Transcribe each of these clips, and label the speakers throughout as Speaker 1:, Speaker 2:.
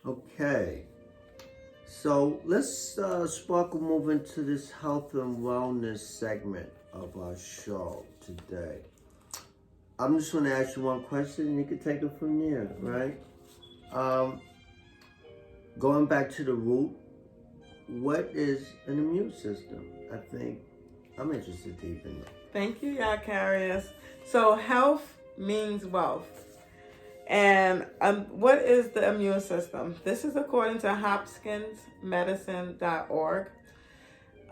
Speaker 1: Okay, so let's sparkle move into this health and wellness segment of our show today. I'm just going to ask you one question and you can take it from there, right? Going back to the root, what is an immune system? I think I'm interested to even know.
Speaker 2: Thank you, Yakarius. So health means wealth. And what is the immune system? This is according to hopkinsmedicine.org.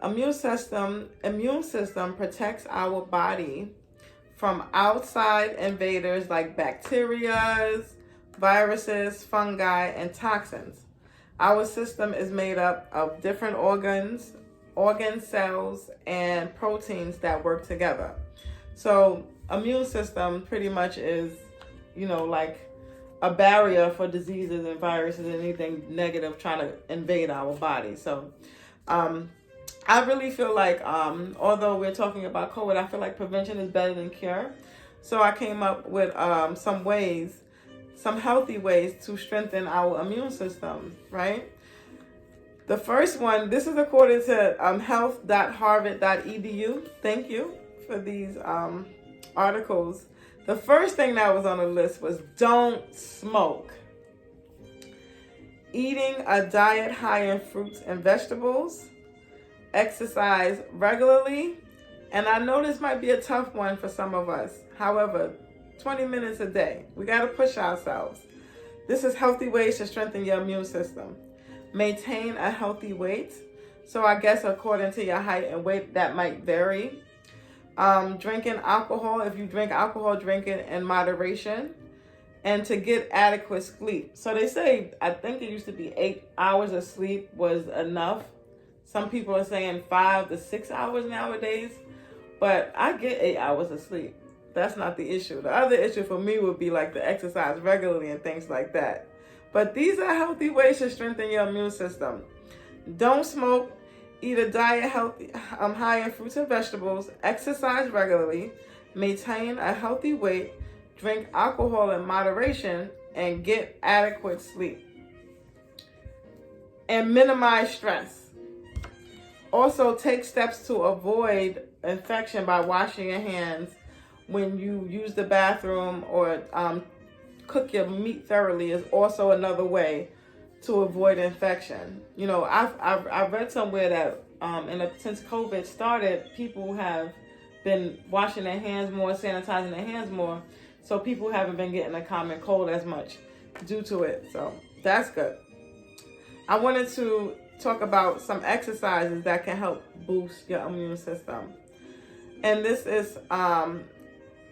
Speaker 2: Immune system protects our body from outside invaders like bacteria, viruses, fungi, and toxins. Our system is made up of different organ cells, and proteins that work together. So immune system pretty much is, like a barrier for diseases and viruses and anything negative trying to invade our body. So I really feel like, although we're talking about COVID, I feel like prevention is better than cure. So I came up with some healthy ways to strengthen our immune system, right? The first one, this is according to health.harvard.edu. Thank you for these articles. The first thing that was on the list was don't smoke. Eating a diet high in fruits and vegetables. Exercise regularly. And I know this might be a tough one for some of us. However, 20 minutes a day. We got to push ourselves. This is healthy ways to strengthen your immune system. Maintain a healthy weight. So I guess according to your height and weight, that might vary. Drinking alcohol. If you drink alcohol, drink it in moderation. And to get adequate sleep. So they say, I think it used to be 8 hours of sleep was enough. Some people are saying 5 to 6 hours nowadays. But I get 8 hours of sleep. That's not the issue. The other issue for me would be like the exercise regularly and things like that. But these are healthy ways to strengthen your immune system. Don't smoke. Eat a diet high in fruits and vegetables. Exercise regularly. Maintain a healthy weight. Drink alcohol in moderation. And get adequate sleep. And minimize stress. Also, take steps to avoid infection by washing your hands when you use the bathroom or cook your meat thoroughly is also another way to avoid infection. I've read somewhere that since COVID started, people have been washing their hands more, sanitizing their hands more, so people haven't been getting a common cold as much due to it. So that's good. I wanted to talk about some exercises that can help boost your immune system. And this is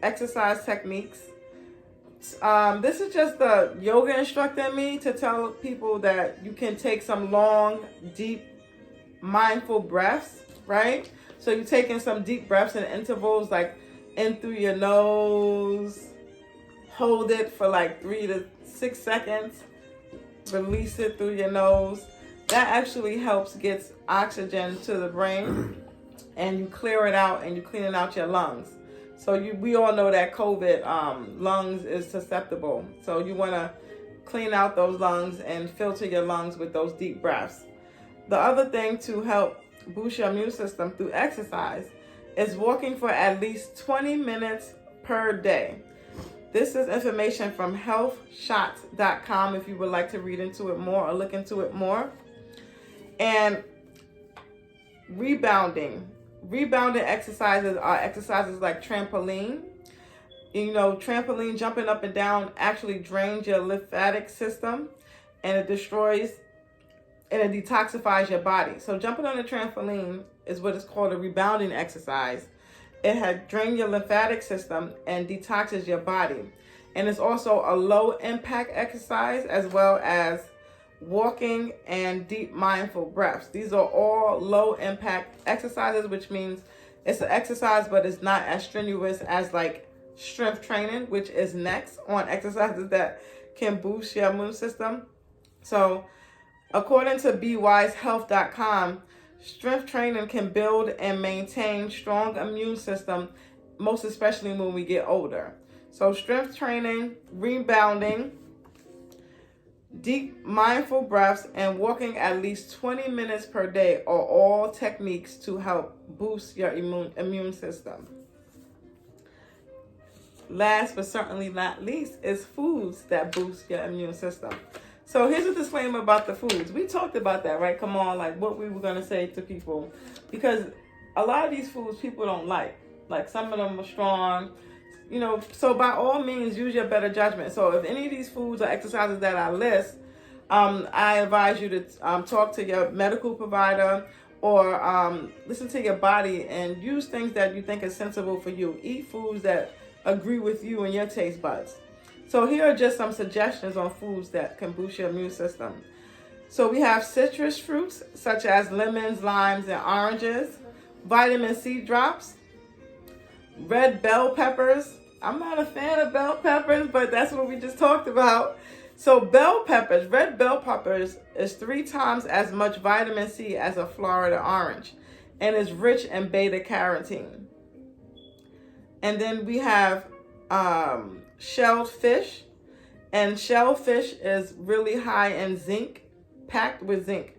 Speaker 2: exercise techniques. This is just the yoga instructor in me to tell people that you can take some long, deep, mindful breaths, right? So you're taking some deep breaths in intervals, like in through your nose, hold it for like 3 to 6 seconds, release it through your nose. That actually helps get oxygen to the brain, and you clear it out and you cleaning out your lungs. So we all know that COVID lungs is susceptible. So you want to clean out those lungs and filter your lungs with those deep breaths. The other thing to help boost your immune system through exercise is walking for at least 20 minutes per day. This is information from healthshots.com if you would like to read into it more or look into it more. And rebounding. Rebounding exercises are exercises like trampoline. Trampoline, jumping up and down, actually drains your lymphatic system, and it destroys and it detoxifies your body. So jumping on a trampoline is what is called a rebounding exercise. It had drained your lymphatic system and detoxes your body. And it's also a low impact exercise, as well as walking and deep mindful breaths. These are all low impact exercises, which means it's an exercise, but it's not as strenuous as like strength training, which is next on exercises that can boost your immune system. So according to bewisehealth.com, strength training can build and maintain strong immune system, most especially when we get older. So strength training, rebounding, Deep, mindful breaths and walking at least 20 minutes per day are all techniques to help boost your immune system. Last but certainly not least is foods that boost your immune system. So here's a disclaimer about the foods. We talked about that, right? Come on, like what we were going to say to people. Because a lot of these foods people don't like. Like some of them are strong. So by all means, use your better judgment. So if any of these foods or exercises that I list, I advise you to talk to your medical provider or listen to your body and use things that you think is sensible for you. Eat foods that agree with you and your taste buds. So here are just some suggestions on foods that can boost your immune system. So we have citrus fruits such as lemons, limes, and oranges, vitamin C drops, red bell peppers. I'm not a fan of bell peppers, but that's what we just talked about. So red bell peppers is 3 times as much vitamin C as a Florida orange and is rich in beta carotene. And then we have shelled fish. And shellfish is really high in zinc, packed with zinc.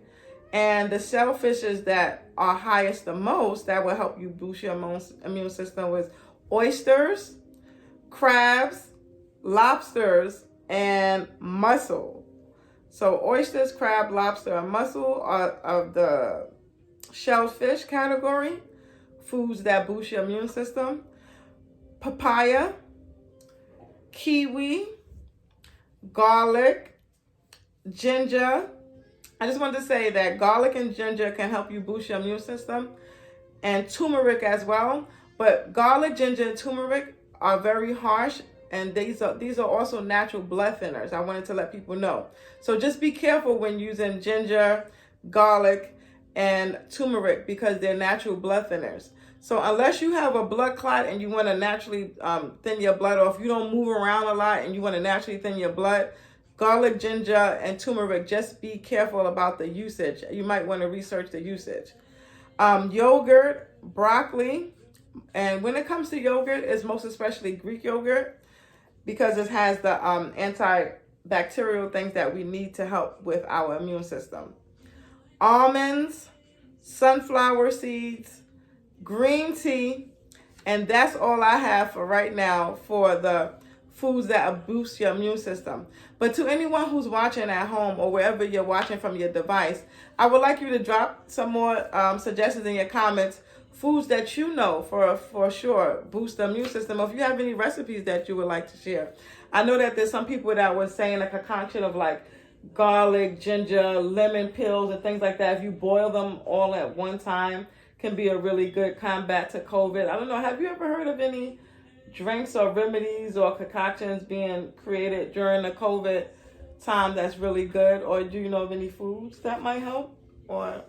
Speaker 2: And the shellfishes that are highest the most, that will help you boost your immune system, with oysters, crabs, lobsters, and mussel. So oysters, crab, lobster, and mussel are of the shellfish category, foods that boost your immune system. Papaya, kiwi, garlic, ginger. I just wanted to say that garlic and ginger can help you boost your immune system, and turmeric as well. But garlic, ginger, and turmeric are very harsh, and these are also natural blood thinners. I wanted to let people know. So just be careful when using ginger, garlic, and turmeric because they're natural blood thinners. So unless you have a blood clot and you want to naturally thin your blood, or if you don't move around a lot and you want to naturally thin your blood, garlic, ginger, and turmeric, just be careful about the usage. You might want to research the usage. Yogurt, broccoli, and when it comes to yogurt, it's most especially Greek yogurt because it has the antibacterial things that we need to help with our immune system. Almonds, sunflower seeds, green tea, and that's all I have for right now for the foods that boost your immune system. But to anyone who's watching at home or wherever you're watching from your device, I would like you to drop some more suggestions in your comments, foods that you know for sure boost the immune system, or if you have any recipes that you would like to share. I know that there's some people that were saying a concoction of like garlic, ginger, lemon pills, and things like that. If you boil them all at one time, can be a really good combat to COVID. I don't know. Have you ever heard of any drinks or remedies or concoctions being created during the COVID time that's really good? Or do you know of any foods that might help? Or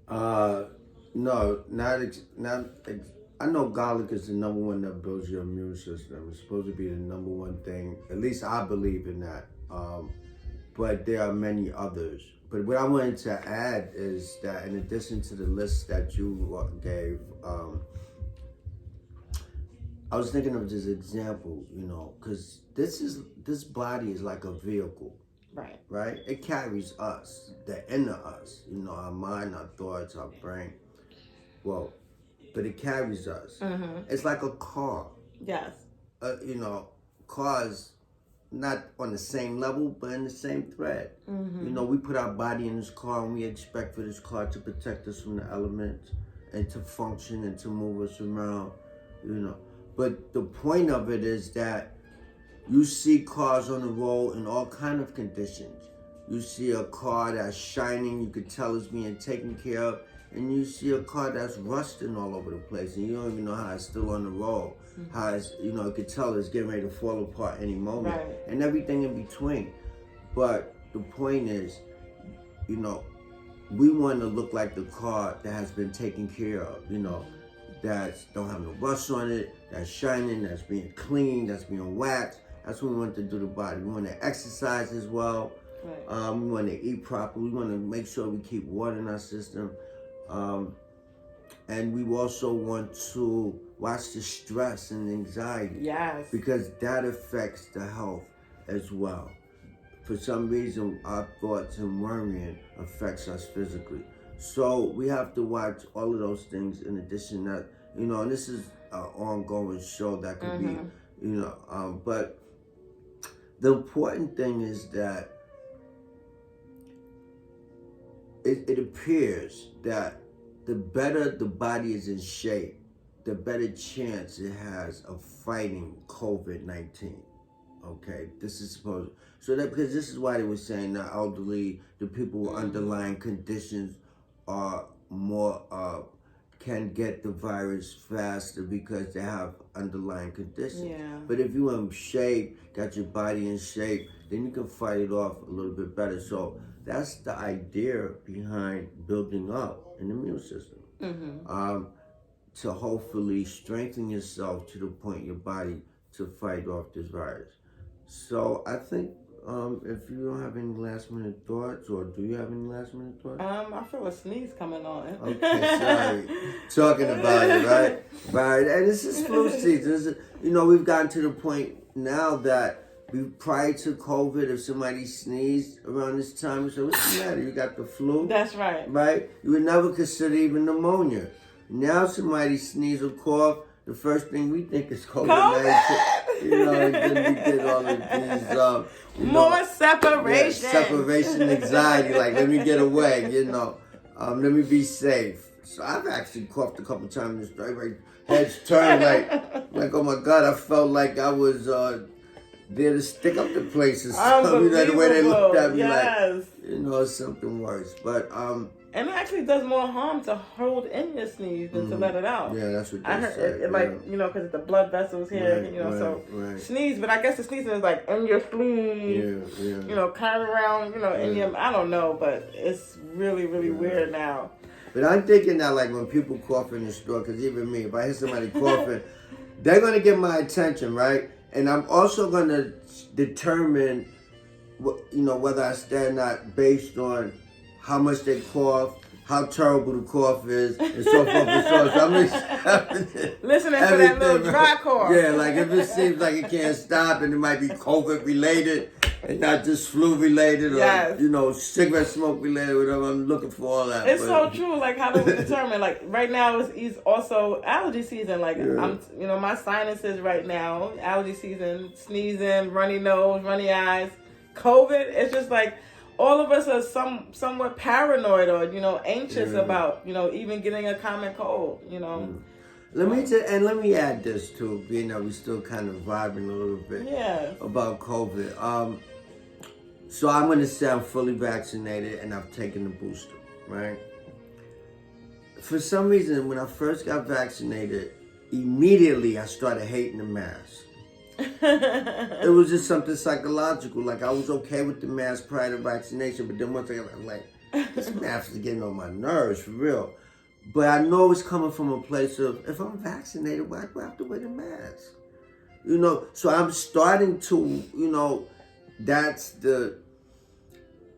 Speaker 1: no, I know garlic is the number one that builds your immune system. It's supposed to be the number one thing. At least I believe in that. But there are many others. But what I wanted to add is that in addition to the list that you gave, I was thinking of this example, because this body is like a vehicle, right? It carries us, the inner us, our mind, our thoughts, our brain. Well, but it carries us. Mm-hmm. It's like a car.
Speaker 2: Yes.
Speaker 1: Cars not on the same level, but in the same thread. Mm-hmm. We put our body in this car and we expect for this car to protect us from the elements and to function and to move us around, But the point of it is that you see cars on the road in all kind of conditions. You see a car that's shining, you could tell it's being taken care of, and you see a car that's rusting all over the place, and you don't even know how it's still on the road. Mm-hmm. How it's, you could tell it's getting ready to fall apart any moment, right. And everything in between. But the point is, we want to look like the car that has been taken care of, that don't have no rust on it, that's shining, that's being cleaned, that's being waxed. That's what we want to do to the body. We want to exercise as well. Right. We want to eat properly. We want to make sure we keep water in our system. And we also want to watch the stress and anxiety.
Speaker 2: Yes.
Speaker 1: Because that affects the health as well. for some reason, our thoughts and worrying affects us physically. So we have to watch all of those things in addition that, and this is an ongoing show that could be, but the important thing is that it appears that the better the body is in shape, the better chance it has of fighting COVID-19. Okay, this is supposed because this is why they were saying the elderly, the people with underlying conditions are more can get the virus faster because they have underlying conditions.
Speaker 2: Yeah.
Speaker 1: But if you're in shape, got your body in shape, then you can fight it off a little bit better. So that's the idea behind building up an immune system. To hopefully strengthen yourself to the point your body to fight off this virus. So I think if you don't have any last minute thoughts, or do you have any last minute thoughts?
Speaker 2: I feel a sneeze coming on.
Speaker 1: Okay, sorry. Talking about it, right? Right. And this is flu season. We've gotten to the point now that prior to COVID, if somebody sneezed around this time, we say, what's the matter? You got the flu?
Speaker 2: That's right.
Speaker 1: Right? You would never consider even pneumonia. Now somebody sneeze or cough, the first thing we think is COVID-19. And then we get all of these,
Speaker 2: more separation.
Speaker 1: Yeah, separation anxiety, like, let me get away, let me be safe. So I've actually coughed a couple times and my head's turned like, oh my God, I felt like I was there to stick up the places. The way they looked at me, like, something worse. But,
Speaker 2: and it actually does more harm to hold in your sneeze than to let it out.
Speaker 1: Yeah, that's what they
Speaker 2: I heard
Speaker 1: say.
Speaker 2: because the blood vessels here, sneeze. But I guess the sneezing is like in your sleeve, kind of around, in your, I don't know, but it's really, really weird now.
Speaker 1: But I'm thinking that, like, when people cough in the store, because even me, if I hear somebody coughing, they're going to get my attention, right? And I'm also going to determine, whether I stand not based on how much they cough, how terrible the cough is, and so forth and so on. So I'm
Speaker 2: listening for that little dry cough.
Speaker 1: Yeah, like if it seems like it can't stop and it might be COVID related and not just flu related or, cigarette smoke related, whatever, I'm looking for all that.
Speaker 2: It's so true. Like, how do we determine? Like, right now is also allergy season. Like, I'm, my sinuses right now, allergy season, sneezing, runny nose, runny eyes, COVID. It's just like, all of us are somewhat paranoid or, anxious about, even getting a common cold,
Speaker 1: Let me add this too, being that we still kind of vibing a little bit about COVID. So I'm going to say I'm fully vaccinated and I've taken the booster, right? For some reason, when I first got vaccinated, immediately I started hating the mask. It was just something psychological. Like, I was okay with the mask prior to vaccination, but then once I'm like, this mask is getting on my nerves, for real. But I know it's coming from a place of, if I'm vaccinated, why do I have to wear the mask? So I'm starting to, that's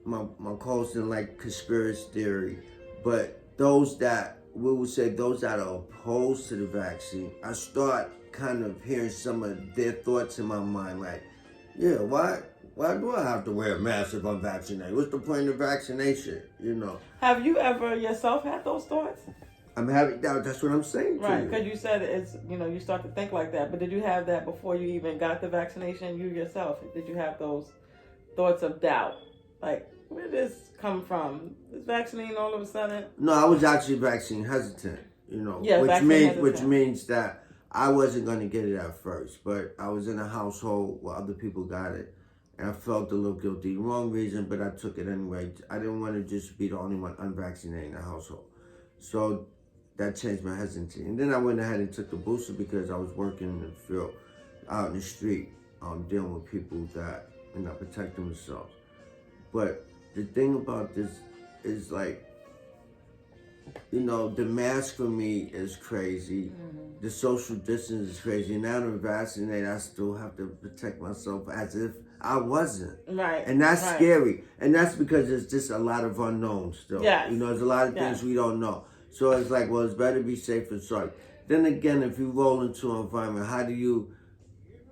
Speaker 1: my calls in like conspiracy theory. But those that are opposed to the vaccine, I start kind of hearing some of their thoughts in my mind, like, why do I have to wear a mask if I'm vaccinated? What's the point of vaccination?
Speaker 2: Have you ever yourself had those thoughts?
Speaker 1: That's what I'm saying.
Speaker 2: Right, because you said it's, you start to think like that. But did you have that before you even got the vaccination? You yourself, did you have those thoughts of doubt? Like, where did this come from? This vaccine all of a sudden?
Speaker 1: No, I was actually vaccine hesitant. Which means that I wasn't going to get it at first, but I was in a household where other people got it, and I felt a little guilty. The wrong reason, but I took it anyway. I didn't want to just be the only one unvaccinated in the household. So that changed my hesitancy. And then I went ahead and took the booster because I was working in the field, out in the street, dealing with people that, protect themselves. But the thing about this is, like, the mask for me is crazy. Mm-hmm. The social distance is crazy. Now that I'm vaccinated, I still have to protect myself as if I wasn't.
Speaker 2: Right.
Speaker 1: And that's scary. And that's because there's just a lot of unknowns still.
Speaker 2: Yes.
Speaker 1: There's a lot of things we don't know. So it's like, well, it's better to be safe than sorry. Then again, if you roll into an environment, how do you,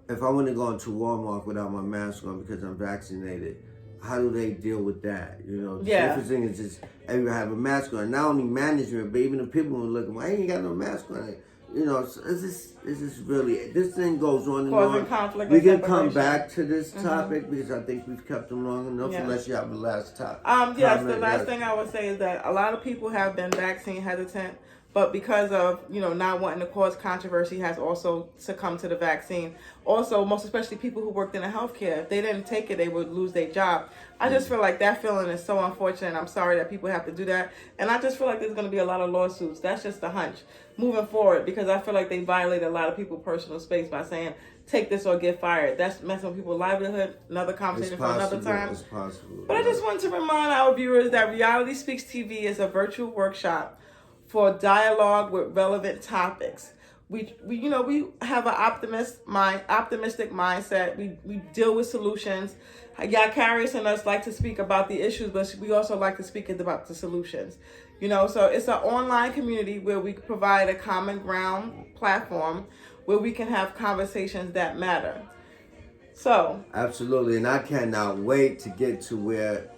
Speaker 1: if I want to go into Walmart without my mask on because I'm vaccinated, how do they deal with that? You know, the
Speaker 2: Yeah.
Speaker 1: safest thing is just everyone have a mask on. Not only management, but even the people who are looking, why ain't got no mask on? You know, so it's just really, this thing goes on and
Speaker 2: Causing
Speaker 1: on.
Speaker 2: conflict
Speaker 1: We
Speaker 2: and
Speaker 1: can come
Speaker 2: separation.
Speaker 1: back to this topic because I think we've kept them long enough.
Speaker 2: Yes.
Speaker 1: Unless you have the last
Speaker 2: Yes,
Speaker 1: comment,
Speaker 2: the last thing I would say is that a lot of people have been vaccine hesitant, but because of, not wanting to cause controversy, has also succumbed to the vaccine. Also, most especially people who worked in the healthcare, if they didn't take it, they would lose their job. I just feel like that feeling is so unfortunate. I'm sorry that people have to do that. And I just feel like there's going to be a lot of lawsuits. That's just a hunch moving forward, because I feel like they violate a lot of people's personal space by saying, take this or get fired. That's messing with people's livelihood. Another conversation for another time.
Speaker 1: It's possible.
Speaker 2: But I just want to remind our viewers that Reality Speaks TV is a virtual workshop for dialogue with relevant topics. We have an optimistic mindset. We deal with solutions. Carius and us like to speak about the issues, but we also like to speak about the solutions. So it's an online community where we provide a common ground platform where we can have conversations that matter. So
Speaker 1: absolutely, and I cannot wait to get to where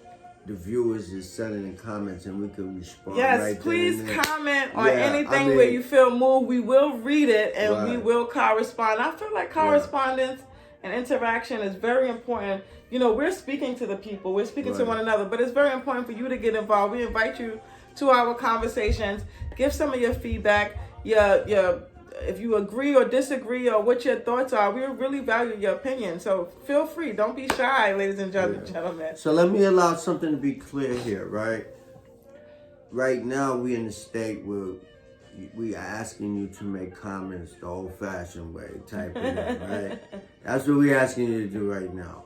Speaker 1: the viewers is sending in comments and we can respond.
Speaker 2: Yes,
Speaker 1: right
Speaker 2: please
Speaker 1: there.
Speaker 2: comment on anything where you feel moved. We will read it and we will correspond. I feel like correspondence and interaction is very important. We're speaking to the people, we're speaking to one another, but it's very important for you to get involved. We invite you to our conversations. Give some of your feedback, if you agree or disagree or what your thoughts are. We really value your opinion. So feel free. Don't be shy, ladies and gentlemen.
Speaker 1: So let me allow something to be clear here, right? Right now, we in a state where we are asking you to make comments the old-fashioned way, type it in, right? That's what we're asking you to do right now.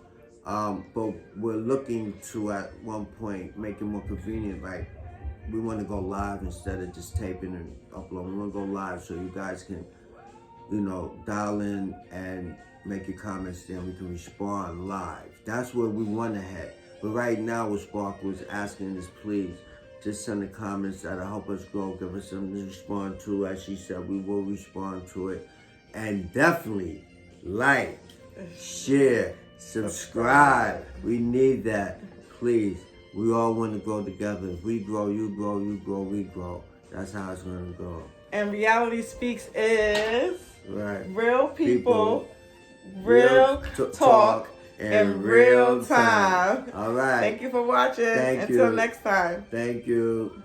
Speaker 1: But we're looking to, at one point, make it more convenient, like, we want to go live instead of just taping and uploading. We want to go live so you guys can, dial in and make your comments there and we can respond live. That's where we want to head. But right now, what Spark was asking is, please, just send the comments that'll help us grow, give us something to respond to. As she said, we will respond to it. And definitely like, share, subscribe. We need that, please. We all want to grow together. If we grow, you grow, you grow, we grow. That's how it's going to go.
Speaker 2: And Reality Speaks is real people,
Speaker 1: real
Speaker 2: talk, in real time.
Speaker 1: All right.
Speaker 2: Thank you for watching.
Speaker 1: Thank you.
Speaker 2: Until next time.
Speaker 1: Thank you.